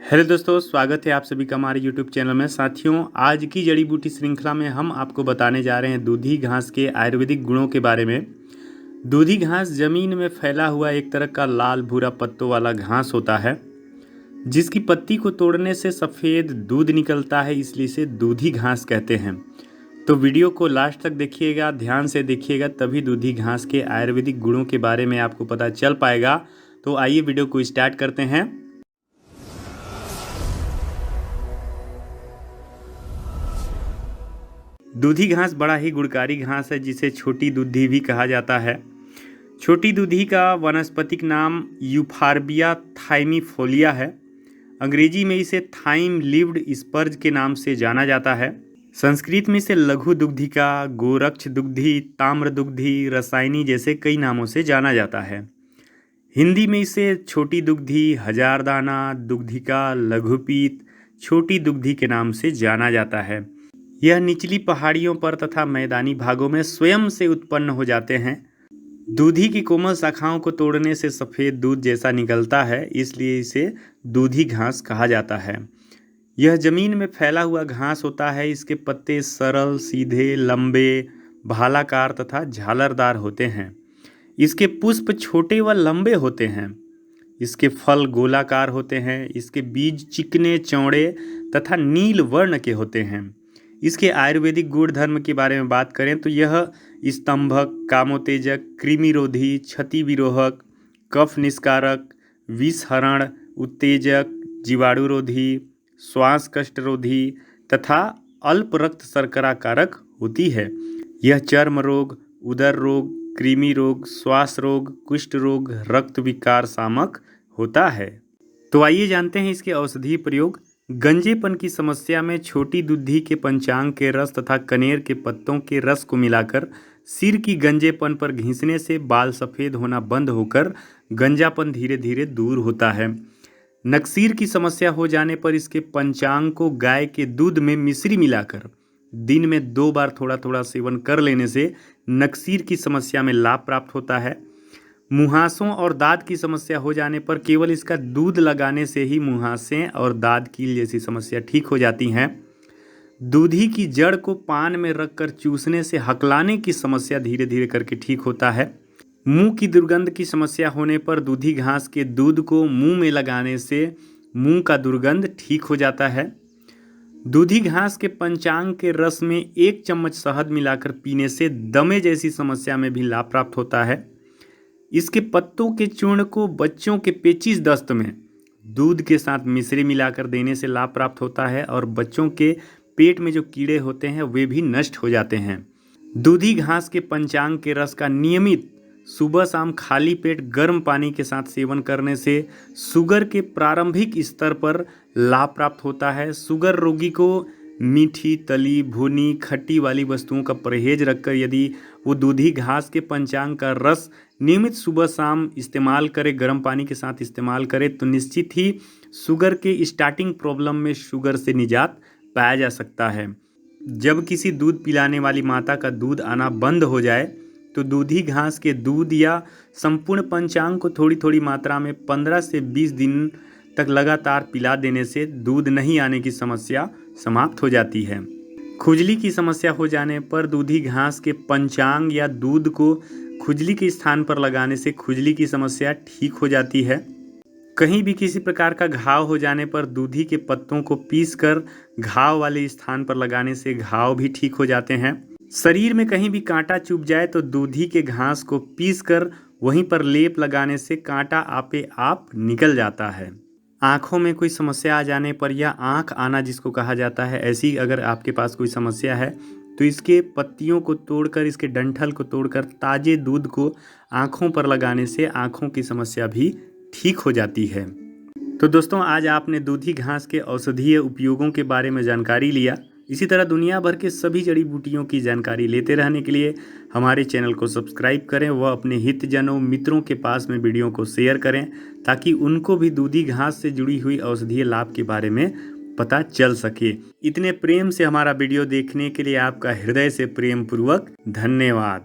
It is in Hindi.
हेलो दोस्तों, स्वागत है आप सभी का हमारे यूट्यूब चैनल में। साथियों, आज की जड़ी बूटी श्रृंखला में हम आपको बताने जा रहे हैं दूधी घास के आयुर्वेदिक गुणों के बारे में। दूधी घास जमीन में फैला हुआ एक तरह का लाल भूरा पत्तों वाला घास होता है, जिसकी पत्ती को तोड़ने से सफ़ेद दूध निकलता है, इसलिए इसे दूधी घास कहते हैं। तो वीडियो को लास्ट तक देखिएगा, ध्यान से देखिएगा, तभी दूधी घास के आयुर्वेदिक गुणों के बारे में आपको पता चल पाएगा। तो आइए वीडियो को स्टार्ट करते हैं। दूधी घास बड़ा ही गुणकारी घास है, जिसे छोटी दूधी भी कहा जाता है। छोटी दूधी का वानस्पतिक नाम यूफार्बिया थाइमिफोलिया है। अंग्रेजी में इसे थाइम लिव्ड स्पर्ज के नाम से जाना जाता है। संस्कृत में इसे लघु दुग्धिका, गोरक्ष दुग्धि, ताम्र दुग्धि, रसायनी जैसे कई नामों से जाना जाता है। हिंदी में इसे छोटी दुग्धि, हजारदाना, दुग्धिका, लघुपीत, छोटी दुग्धि के नाम से जाना जाता है। यह निचली पहाड़ियों पर तथा मैदानी भागों में स्वयं से उत्पन्न हो जाते हैं। दूधी की कोमल शाखाओं को तोड़ने से सफ़ेद दूध जैसा निकलता है, इसलिए इसे दूधी घास कहा जाता है। यह जमीन में फैला हुआ घास होता है। इसके पत्ते सरल, सीधे, लंबे, भालाकार तथा झालरदार होते हैं। इसके पुष्प छोटे व लंबे होते हैं। इसके फल गोलाकार होते हैं। इसके बीज चिकने, चौड़े तथा नील वर्ण के होते हैं। इसके आयुर्वेदिक गुण धर्म के बारे में बात करें तो यह स्तंभक, कामोत्तेजक, कृमिरोधी, क्षति विरोधक, कफ निष्कारक, विषहरण, उत्तेजक, जीवाणुरोधी, श्वास कष्टरोधी तथा अल्प रक्त शर्करा कारक होती है। यह चर्म रोग, उदर रोग, कृमि रोग, श्वास रोग, कुष्ठ रोग, रक्त विकार शामक होता है। तो आइए जानते हैं इसके औषधीय प्रयोग। गंजेपन की समस्या में छोटी दूधी के पंचांग के रस तथा कनेर के पत्तों के रस को मिलाकर सिर की गंजेपन पर घिसने से बाल सफ़ेद होना बंद होकर गंजापन धीरे धीरे दूर होता है। नक्सीर की समस्या हो जाने पर इसके पंचांग को गाय के दूध में मिश्री मिलाकर दिन में 2 बार थोड़ा थोड़ा सेवन कर लेने से नक्सीर की समस्या में लाभ प्राप्त होता है। मुहासों और दाद की समस्या हो जाने पर केवल इसका दूध लगाने से ही मुहासे और दाद कील जैसी समस्या ठीक हो जाती हैं। दूधी की जड़ को पान में रखकर चूसने से हकलाने की समस्या धीरे धीरे करके ठीक होता है। मुंह की दुर्गंध की समस्या होने पर दूधी घास के दूध को मुंह में लगाने से मुंह का दुर्गंध ठीक हो जाता है। दूधी घास के पंचांग के रस में 1 चम्मच शहद मिलाकर पीने से दमे जैसी समस्या में भी लाभ प्राप्त होता है। इसके पत्तों के चूर्ण को बच्चों के पेचिश दस्त में दूध के साथ मिश्री मिलाकर देने से लाभ प्राप्त होता है और बच्चों के पेट में जो कीड़े होते हैं वे भी नष्ट हो जाते हैं। दूधी घास के पंचांग के रस का नियमित सुबह शाम खाली पेट गर्म पानी के साथ सेवन करने से शुगर के प्रारंभिक स्तर पर लाभ प्राप्त होता है। शुगर रोगी को मीठी, तली, भुनी, खट्टी वाली वस्तुओं का परहेज रखकर यदि वो दूधी घास के पंचांग का रस नियमित सुबह शाम इस्तेमाल करे, गर्म पानी के साथ इस्तेमाल करे, तो निश्चित ही शुगर के स्टार्टिंग प्रॉब्लम में शुगर से निजात पाया जा सकता है। जब किसी दूध पिलाने वाली माता का दूध आना बंद हो जाए तो दूधी घास के दूध या संपूर्ण पंचांग को थोड़ी थोड़ी मात्रा में 15 से 20 दिन तक लगातार पिला देने से दूध नहीं आने की समस्या समाप्त हो जाती है। खुजली की समस्या हो जाने पर दूधी घास के पंचांग या दूध को खुजली के स्थान पर लगाने से खुजली की समस्या ठीक हो जाती है। कहीं भी किसी प्रकार का घाव हो जाने पर दूधी के पत्तों को पीसकर घाव वाले स्थान पर लगाने से घाव भी ठीक हो जाते हैं। शरीर में कहीं भी कांटा चुभ जाए तो दूधी के घास को पीसकर वहीं पर लेप लगाने से कांटा आपे आप निकल जाता है। आँखों में कोई समस्या आ जाने पर या आँख आना जिसको कहा जाता है, ऐसी अगर आपके पास कोई समस्या है तो इसके पत्तियों को तोड़कर, इसके डंठल को तोड़कर ताज़े दूध को आँखों पर लगाने से आँखों की समस्या भी ठीक हो जाती है। तो दोस्तों, आज आपने दूधी घास के औषधीय उपयोगों के बारे में जानकारी लिया। इसी तरह दुनिया भर के सभी जड़ी बूटियों की जानकारी लेते रहने के लिए हमारे चैनल को सब्सक्राइब करें व अपने हितजनों, मित्रों के पास में वीडियो को शेयर करें, ताकि उनको भी दूधी घास से जुड़ी हुई औषधीय लाभ के बारे में पता चल सके। इतने प्रेम से हमारा वीडियो देखने के लिए आपका हृदय से प्रेम पूर्वक धन्यवाद।